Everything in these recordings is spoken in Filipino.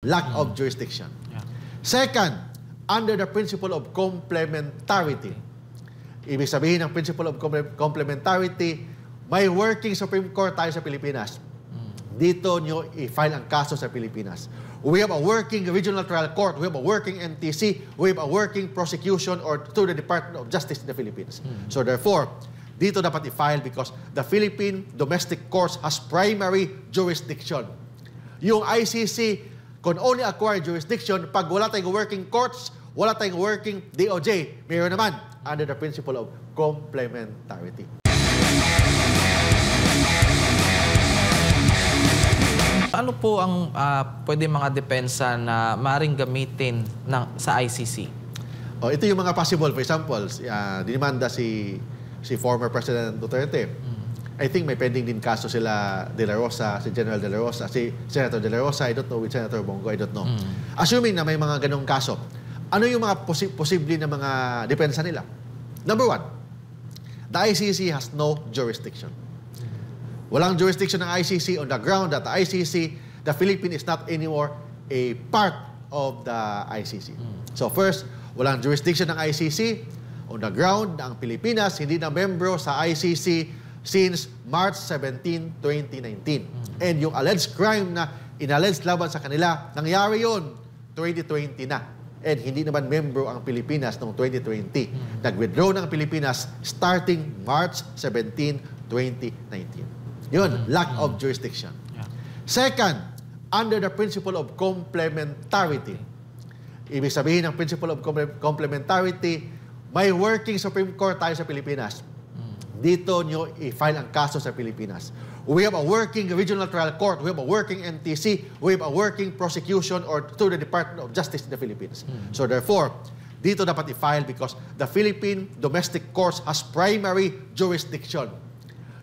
lack of jurisdiction. Second, under the principle of complementarity. Ibig sabihin ng principle of complementarity, may working Supreme Court tayo sa Pilipinas. Dito nyo i-file ang kaso sa Pilipinas. We have a working regional trial court. We have a working NTC. We have a working prosecution or through the Department of Justice in the Philippines. So therefore, dito dapat i-file because the Philippine domestic courts has primary jurisdiction. Yung ICC can only acquire jurisdiction pag wala tayong working courts, wala tayong working DOJ. Mayroon naman under the principle of complementarity. Ano po ang pwede mga depensa na maaaring gamitin sa ICC? Oh, ito yung mga possible. For example, dinimanda si former President Duterte. I think may pending din kaso sila De La Rosa, si General De La Rosa, si Senator De La Rosa, I don't know, with Senator Bongo, I don't know. Assuming na may mga ganong kaso, ano yung mga posible na mga depensa nila? Number one, the ICC has no jurisdiction. Walang jurisdiction ng ICC on the ground that the ICC, the Philippines is not anymore a part of the ICC. So first, walang jurisdiction ng ICC on the ground na ang Pilipinas hindi na membro sa ICC since March 17, 2019. And yung alleged crime na inalleged laban sa kanila, nangyari yun 2020 na. And hindi naman membro ang Pilipinas noong 2020. Nag-withdraw ng Pilipinas starting March 17, 2019. Yun, lack of jurisdiction. Second, under the principle of complementarity. Ibig sabihin ng principle of complementarity, may working Supreme Court tayo sa Pilipinas. Dito nyo i-file ang kaso sa Pilipinas. We have a working regional trial court. We have a working NTC. We have a working prosecution or through the Department of Justice in the Philippines. So therefore, dito dapat i-file because the Philippine domestic courts has primary jurisdiction.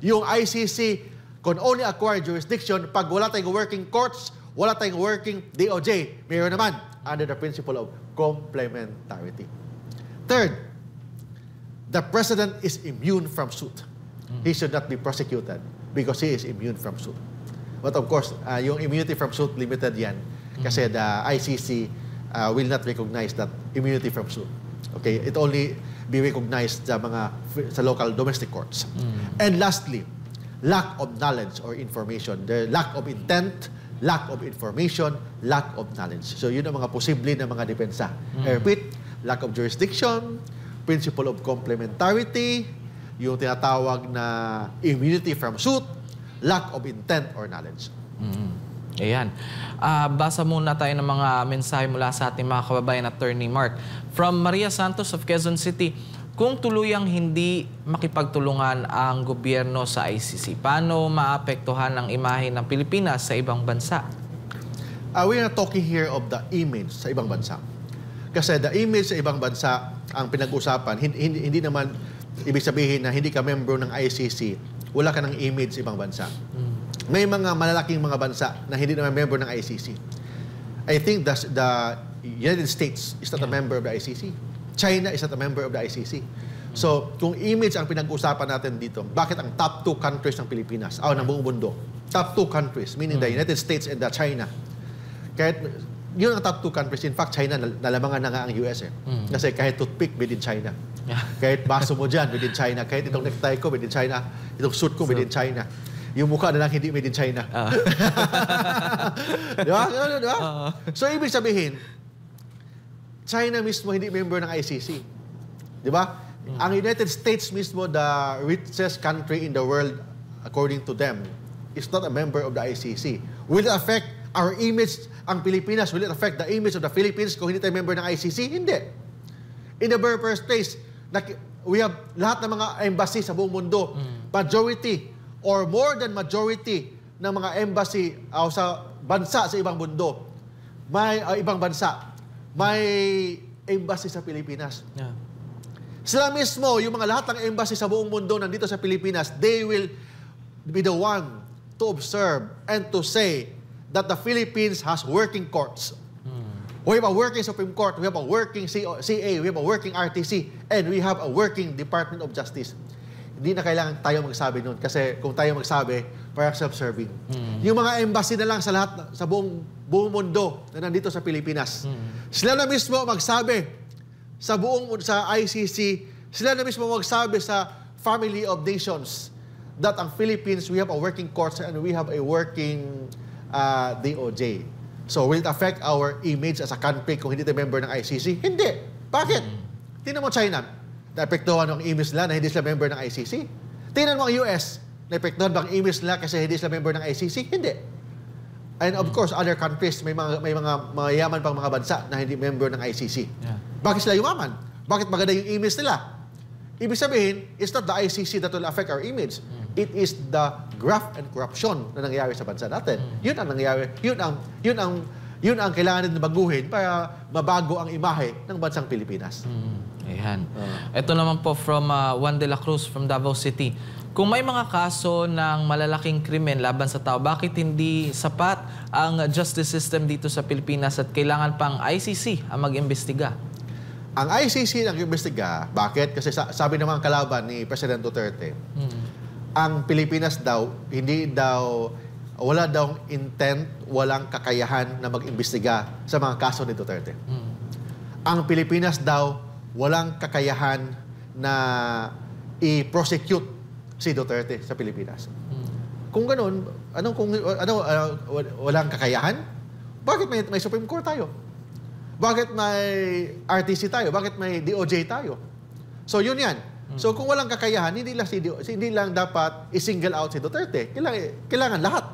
Yung ICC can only acquire jurisdiction pag wala tayong working courts, wala tayong working DOJ. Mayroon naman under the principle of complementarity. Third, the President is immune from suit. He should not be prosecuted because he is immune from suit. But of course, yung immunity from suit, limited yan. Kasi the ICC will not recognize that immunity from suit. Okay? It only be recognized sa local domestic courts. And lastly, lack of knowledge or information. The lack of intent, lack of information, lack of knowledge. So yun ang mga posible na mga depensa. I repeat, lack of jurisdiction, principle of complementarity, yung tinatawag na immunity from suit, lack of intent or knowledge. Ayan. Basa muna tayo ng mga mensahe mula sa ating mga kababayan, Attorney Mark. From Maria Santos of Quezon City, kung tuluyang hindi makipagtulungan ang gobyerno sa ICC, paano maapektuhan ang imahe ng Pilipinas sa ibang bansa? We are talking here of the image sa ibang bansa. Kasi the image sa ibang bansa, ang pinag-usapan, hindi naman ibig sabihin na hindi ka membro ng ICC, wala ka ng image sa ibang bansa. May mga malalaking mga bansa na hindi naman member ng ICC. I think the United States is not a member of the ICC. China is not a member of the ICC. So, kung image ang pinag-usapan natin dito, bakit ang top 2 countries ng Pilipinas, ng buong mundo, top 2 countries, meaning the United States and the China, kahit yun ang top 2 countries. In fact, China, nalamangan na nga ang US eh. Kasi kahit toothpick, made in China. Kahit baso mo dyan, made in China. Kahit itong necktie ko, made in China. Itong suit ko, made in China. Yung mukha na lang, hindi made in China. Di ba? Di ba? So, ibig sabihin, China mismo hindi member ng ICC. Di ba? Ang United States mismo, the richest country in the world, according to them, is not a member of the ICC. Will it affect our image, ang Pilipinas? Will it affect the image of the Philippines kung hindi tayo member ng ICC? Hindi. In the very first place, we have lahat ng mga embassy sa buong mundo. Majority or more than majority ng mga embassy sa bansa sa ibang mundo, ibang bansa, may embassy sa Pilipinas. Sila mismo, yung mga lahat ng embassy sa buong mundo nandito sa Pilipinas, they will be the one to observe and to say that the Philippines has working courts. We have a working Supreme Court, we have a working CA, we have a working RTC, and we have a working Department of Justice. Hindi na kailangan tayo magsabi nun kasi kung tayo magsabi, parang self-serving. Yung mga embassy na lang sa lahat, sa buong buong mundo na nandito sa Pilipinas. Sila na mismo magsabi sa ICC, sila na mismo magsabi sa Family of Nations that ang Philippines, we have a working courts and we have a working DOJ. So, will it affect our image as a country kung hindi tayo member ng ICC? Hindi. Bakit? Tingnan mo China, naapektuhan ang image nila na hindi sila member ng ICC. Tingnan mo ang US, naapektuhan ba ang image nila kasi hindi sila member ng ICC? Hindi. And of course, other countries, may mga mayaman pang mga bansa na hindi member ng ICC. Yeah. Bakit sila yumaman? Bakit maganda yung image nila? Ibig sabihin, it's not the ICC that will affect our image. It is the graft and corruption na nangyayari sa bansa natin. Yun ang nangyayari. Yun ang kailangan natin baguhin para mabago ang imahe ng bansang Pilipinas. Ayan. Ito naman po from Juan de la Cruz from Davao City. Kung may mga kaso ng malalaking krimen laban sa tao, bakit hindi sapat ang justice system dito sa Pilipinas at kailangan pang ICC ang mag-imbestiga? Ang ICC nag-imbestiga, bakit? Kasi sabi naman kalaban ni President Duterte, ang Pilipinas daw, wala daw intent, walang kakayahan na mag-imbestiga sa mga kaso ni Duterte. Ang Pilipinas daw, walang kakayahan na i-prosecute si Duterte sa Pilipinas. Kung ganun, walang kakayahan? Bakit may Supreme Court tayo? Bakit may RTC tayo? Bakit may DOJ tayo? So yun yan. So kung walang kakayahan, hindi lang dapat i-single out si Duterte. Kailangan lahat.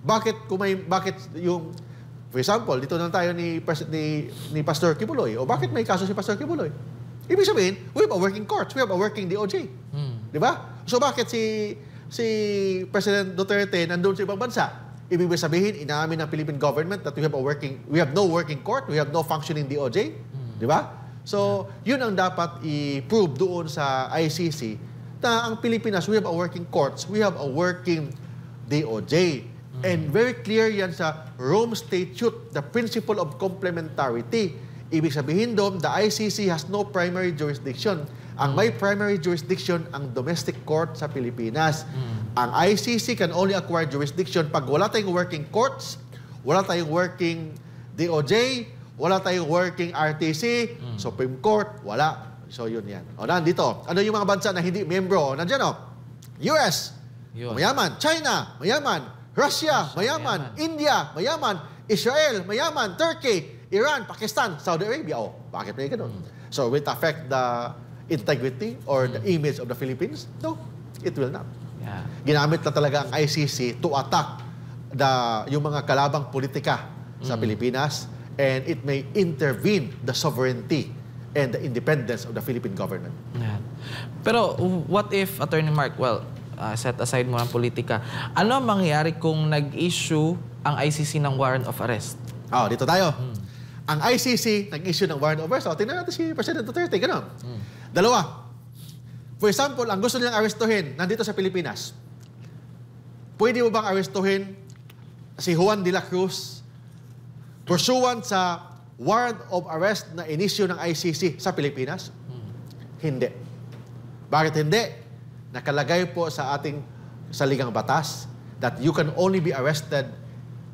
Bakit yung, for example, dito na tayo ni Pastor Kibuloy. O bakit may kaso si Pastor Kibuloy? Ibig sabihin, we have a working courts, we have a working DOJ. Di ba? So bakit si President Duterte nandun sa ibang bansa? Ibig sabihin, inaamin ng Philippine government that we have no working court, we have no functioning DOJ. Di ba? So, yun ang dapat i-prove doon sa ICC na ang Pilipinas, we have a working courts, we have a working DOJ. And very clear yan sa Rome Statute, the principle of complementarity. Ibig sabihin doon, the ICC has no primary jurisdiction. Ang may primary jurisdiction ang domestic court sa Pilipinas. Ang ICC can only acquire jurisdiction pag wala tayong working courts, wala tayong working DOJ, wala tayong working RTC, Supreme Court, wala. So yun yan. O nandito, ano yung mga bansa na hindi membro? Nandiyan o, US, mayaman. China, mayaman. Russia, mayaman. India, mayaman. Israel, mayaman. Turkey, Iran, Pakistan, Saudi Arabia. O, bakit may ganun? So will it affect the integrity or the image of the Philippines? No, it will not. Yeah. Ginamit na talaga ang ICC to attack yung mga kalabang politika sa Pilipinas, and it may intervene the sovereignty and the independence of the Philippine government. Yeah. Pero what if, Attorney Mark, set aside mo ang politika, ano ang mangyayari kung nag-issue ang ICC ng warrant of arrest? Dito tayo. Ang ICC nag-issue ng warrant of arrest. Tingnan natin si President Duterte, gano'n. Dalawa. For example, ang gusto nilang arestuhin nandito sa Pilipinas. Pwede mo bang arestuhin si Juan de la Cruz pursuant sa warrant of arrest na inisyu ng ICC sa Pilipinas? Hindi. Bakit hindi? Nakalagay po sa ating saligang batas that you can only be arrested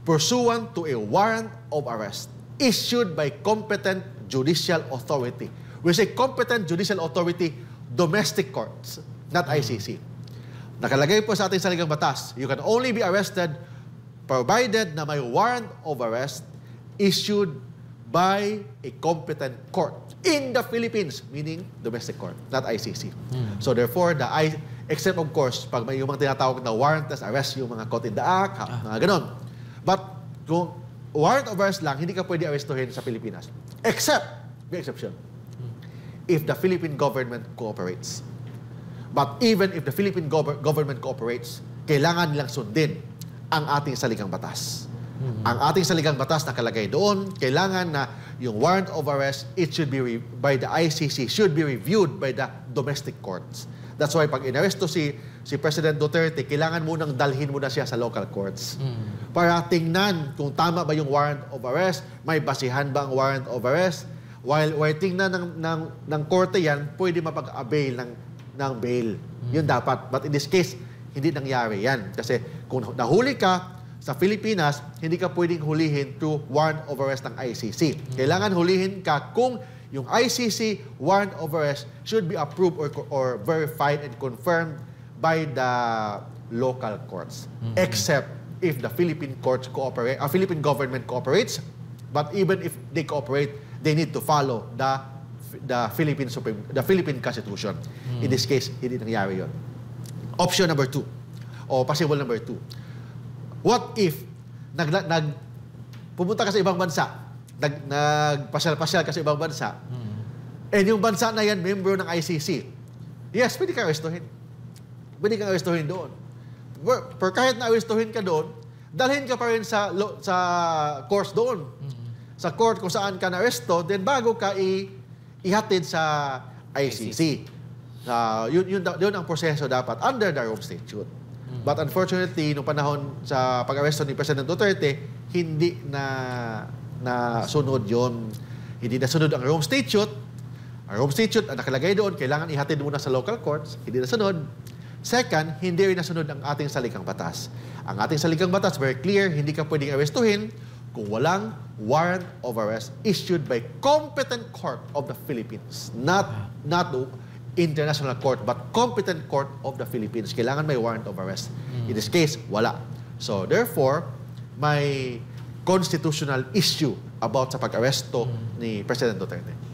pursuant to a warrant of arrest issued by competent judicial authority. We say competent judicial authority, domestic courts, not ICC. Nakalagay po sa ating saligang batas, you can only be arrested provided na may warrant of arrest issued by a competent court in the Philippines, meaning domestic court, not ICC. So therefore, except of course, pag may yung mga tinatawag na warrantless arrest, yung mga caught in the act, mga ganon. But kung warrant of arrest lang, hindi ka pwede arrestuhin sa Pilipinas. Except, may exception, if the Philippine government cooperates. But even if the Philippine government cooperates, kailangan nilang sundin ang ating saligang batas. Ang ating saligang batas nakalagay doon, kailangan na yung warrant of arrest, it should be by the ICC, should be reviewed by the domestic courts. That's why pag inaresto si President Duterte, kailangan munang dalhin muna siya sa local courts. Para tingnan kung tama ba yung warrant of arrest, may basihan ba ang warrant of arrest. While tingnan ng korte yan, pwede mapag-avail ng bail. Yun dapat. But in this case, hindi nangyari yan. Kasi kung nahuli ka sa Pilipinas, hindi ka pwedeng hulihin through warrant of arrest ng ICC. Kailangan hulihin ka kung yung ICC warrant of arrest should be approved or verified and confirmed by the local courts. Except if the Philippine courts cooperate, Philippine government cooperates, but even if they cooperate, they need to follow the Philippine Constitution. In this case, hindi nangyari yun. Option number 2, o possible number 2. What if pumunta ka sa ibang bansa, nagpasyal-pasyal ka sa ibang bansa, and yung bansa na yan, member ng ICC, yes, pwede kang arestuhin. Pwede kang arestuhin doon. Pero kahit na-arestuhin ka doon, dalhin ka pa rin sa course doon. Sa court kung saan ka na-aresto, then bago ka ihatid sa ICC. Yun ang proseso dapat under the Rome Statute. But unfortunately, nung panahon sa pag-aresto ni President Duterte, hindi na sunod yon. Hindi na sunod ang Rome Statute. Ang Rome Statute, ang nakalagay doon, kailangan ihatid muna sa local courts. Hindi na sunod. Second, hindi rin nasunod ang ating salikang batas. Ang ating salikang batas, very clear, hindi ka pwedeng arestuhin kung walang warrant of arrest issued by competent court of the Philippines. Not international court, but competent court of the Philippines. Kailangan may warrant of arrest. In this case, wala. So, therefore, may constitutional issue about sa pag-aresto ni President Duterte.